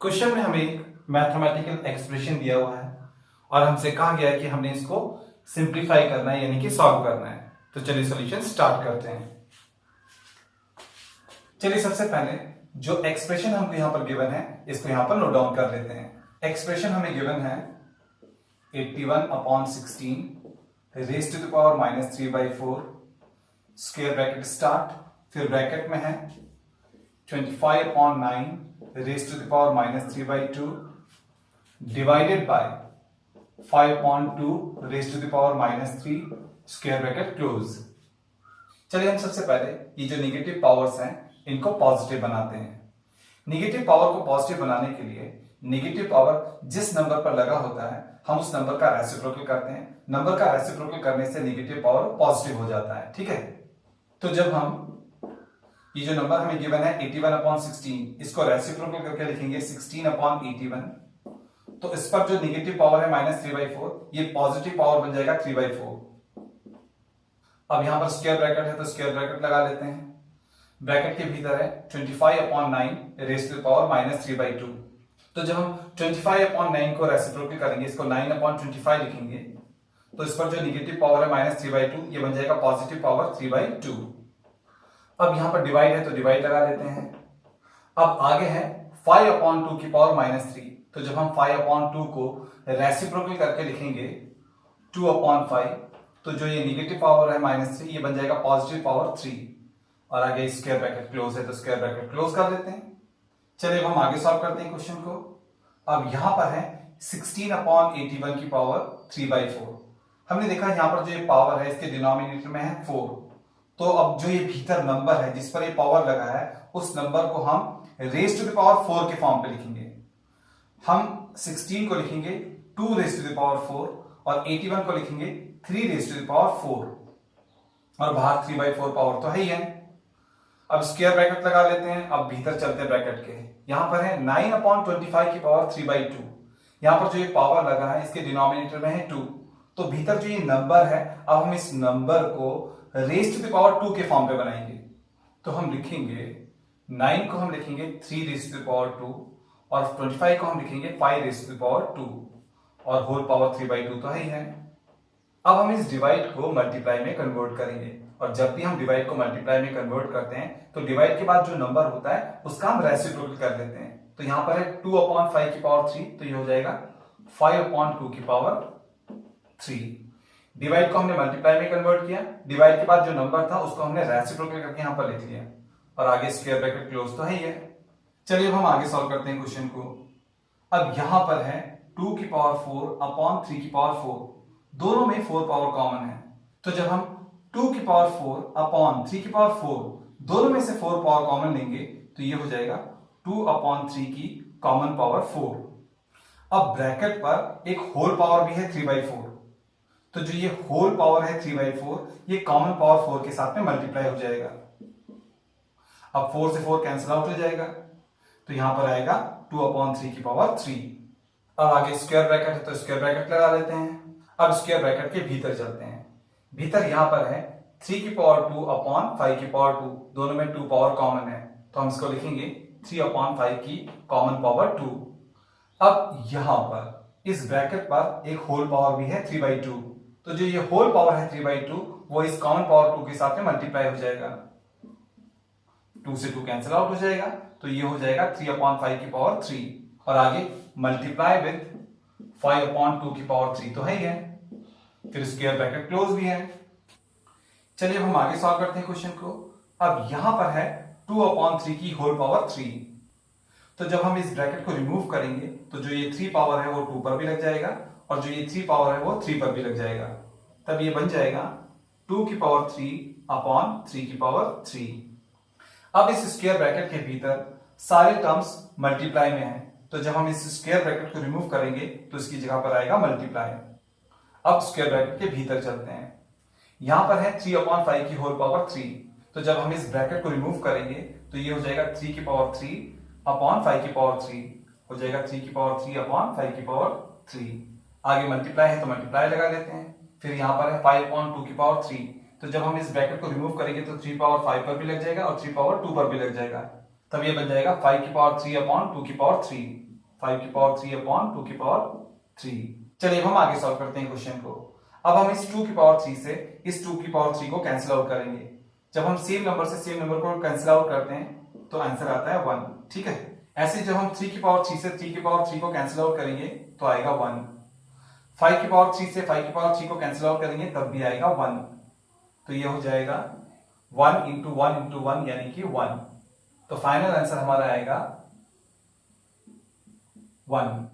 Question में हमें एक मैथमेटिकल एक्सप्रेशन दिया हुआ है और हमसे कहा गया है कि हमने इसको सिंप्लीफाई करना है यानी कि सॉल्व करना है। तो चलिए सॉल्यूशन स्टार्ट करते हैं। चलिए सबसे पहले जो एक्सप्रेशन हमको यहां पर गिवन है इसको यहां पर नोट डाउन कर लेते हैं। एक्सप्रेशन हमें गिवन है 81/16 raise to the power -3/4 square bracket start, फिर ब्रैकेट में है 25/9 raise to the power -3/2 divided by 5/2 raise to the power -3 square bracket close. चलिए हम सबसे पहले ये जो नेगेटिव पावर्स हैं इनको पॉजिटिव बनाते हैं। नेगेटिव पावर को पॉजिटिव बनाने के लिए नेगेटिव पावर जिस नंबर पर लगा होता है हम उस नंबर का रेसिप्रोकल करते हैं। नंबर का रेसिप्रोकल करने से नेगेटिव पावर पॉजिटिव हो जाता है, ठीक है। तो जब हम ये जो नंबर हमें गिवन है 81/16 इसको रेसिप्रोकल करके लिखेंगे 16/81, तो इस पर जो नेगेटिव पावर है -3/4 ये पॉजिटिव पावर बन जाएगा 3/4। अब यहां पर स्क्वायर ब्रैकेट है तो स्क्वायर ब्रैकेट लगा लेते हैं। ब्रैकेट के भीतर है 25/9 रेज टू द पावर -3/2। तो जब हम 25/9 को रेसिप्रोकल करेंगे, इसको 9/25 लिखेंगे, तो इस पर जो नेगेटिव पावर है -3/2 ये बन जाएगा पॉजिटिव पावर 3/2। अब यहां पर डिवाइड है तो डिवाइड लगा लेते हैं। अब आगे है 5/2 की पावर -3, तो जब हम 5/2 को रेसिप्रोकल करके लिखेंगे 2/5, तो जो ये नेगेटिव पावर है -3 ये बन जाएगा पॉजिटिव पावर 3 और आगे स्क्वायर ब्रैकेट क्लोज है तो स्क्वायर ब्रैकेट क्लोज कर देते हैं। चलिए अब हम आगे सॉल्व करते हैं क्वेश्चन को। अब यहां पर है 16/81 की पावर 3/4। हमने देखा यहां पर जो ये पावर है इसके डिनोमिनेटर में है 4, तो अब जो ये भीतर नंबर है जिस पर ये पावर लगा है उस नंबर को हम रेज टू द पावर 4 के फॉर्म पे लिखेंगे। हम 16 को लिखेंगे 2 रेज टू द पावर 4 और 81 को लिखेंगे 3 रेज टू द पावर 4 और बाहर 3/4 पावर तो है ही है। अब स्क्वायर ब्रैकेट लगा लेते हैं। अब भीतर चलते हैं ब्रैकेट के, यहां पर है 9/25 की पावर 3/2। यहां पर जो ये पावर लगा है इसके डिनोमिनेटर में है 2, तो भीतर जो ये नंबर है अब हम इस नंबर को रेज टू द पावर 2 के फॉर्म पे बनाएंगे। तो हम लिखेंगे 9 को हम लिखेंगे 3 रेज टू द पावर 2 और 25 को हम लिखेंगे 5 रेज टू द पावर 2 और होल पावर 3/2 तो है ही है। अब हम इस डिवाइड को मल्टीप्लाई में कन्वर्ट करेंगे और जब भी हम डिवाइड को मल्टीप्लाई में कन्वर्ट करते हैं तो डिवाइड के बाद जो नंबर होता है उसका हम रेसिप्रोकल कर देते हैं। तो यहां पर है 2/5 की पावर 3, तो ये हो जाएगा 5/2 की पावर 3। डिवाइड को हमने मल्टीप्लाई में कन्वर्ट किया, डिवाइड के बाद जो नंबर था उसको हमने रेसिप्रोकल करके यहां पर लिख लिया और आगे स्क्वायर ब्रैकेट क्लोज तो है ही है। चलिए अब हम आगे सॉल्व करते हैं क्वेश्चन को। अब यहां पर है 2 की पावर 4/3 की पावर 4, दोनों में 4 पावर कॉमन है, तो जब हम 2 की पावर 4/3 की पावर 4 दोनों में से 4 पावर कॉमन लेंगे तो ये हो जाएगा 2/3 की कॉमन पावर 4। अब ब्रैकेट पर एक होल पावर भी है 3/4, तो जो ये होल पावर है 3/4 ये कॉमन पावर 4 के साथ में मल्टीप्लाई हो जाएगा। अब 4 से 4 कैंसिल आउट हो जाएगा, तो यहां पर आएगा 2/3 की पावर 3। अब आगे स्क्वायर ब्रैकेट है तो स्क्वायर ब्रैकेट लगा लेते हैं। अब स्क्वायर ब्रैकेट के भीतर चलते हैं। भीतर यहां पर है 3 की पावर 2/5 की पावर 2, दोनों में 2 पावर कॉमन है, तो हम इसको लिखेंगे 3/5 की कॉमन पावर 2। अब यहां पर इस ब्रैकेट पर एक होल पावर भी है 3/2, तो जो ये होल पावर है 3/2 वो इस कॉमन पावर 2 के साथ में मल्टीप्लाई हो जाएगा। 2 से 2 कैंसिल आउट हो जाएगा, तो ये हो जाएगा 3/5 की पावर 3 और आगे मल्टीप्लाई विद 5/2 की पावर 3 तो है ही है, फिर स्क्वायर ब्रैकेट क्लोज भी है। चलिए अब हम आगे सॉल्व करते हैं क्वेश्चन को। अब यहां पर है 2/3 की होल पावर 3, तो जब हम इस ब्रैकेट को रिमूव करेंगे तो जो ये 3 पावर है वो 2 पर भी लग जाएगा और जो ये 3 पावर है वो 3 पर भी लग जाएगा, तब ये बन जाएगा 2 की पावर 3/3 की पावर 3। अब इस स्क्वायर ब्रैकेट के भीतर सारे टर्म्स मल्टीप्लाई में है, तो जब हम इस स्क्वायर ब्रैकेट को रिमूव करेंगे तो इसकी जगह पर आएगा मल्टीप्लाई। अब स्क्वायर ब्रैकेट के भीतर चलते हैं। यहां पर है 3/5 की होल पावर 3, तो जब हम इस ब्रैकेट को रिमूव करेंगे तो ये हो जाएगा 3 की पावर 3/5 की पावर 3 हो जाएगा 3 की पावर 3/5 की पावर 3। आगे मल्टीप्लाई है तो मल्टीप्लाई लगा लेते हैं। फिर यहां पर है 5/2 की पावर 3, तो जब हम इस ब्रैकेट को रिमूव करेंगे तो 3 पावर 5 पर भी लग जाएगा और 3 पावर 2 पर भी लग जाएगा, तब ये बन जाएगा 5 की पावर 3/2 की पावर 3 5 की पावर 3 अपॉन 2 की पावर 3। चलिए अब हम आगे सॉल्व करते हैं क्वेश्चन को। अब हम इस 2 की पावर 3 से इस 2 की पावर 3 को कैंसिल आउट करेंगे। जब हम सेम नंबर से सेम नंबर को कैंसिल आउट करते हैं तो आंसर आता है 1। ठीक है, ऐसे जब हम 3 की पावर 3 से 3 की पावर 3 को कैंसिल आउट करेंगे तो आएगा 1। 5 की पावर 3 से 5 की पावर 3 को कैंसिल आउट करेंगे तब भी आएगा 1। तो ये हो जाएगा 1 इंटू 1 इंटू 1 यानी कि 1। तो फाइनल आंसर हमारा आएगा 1।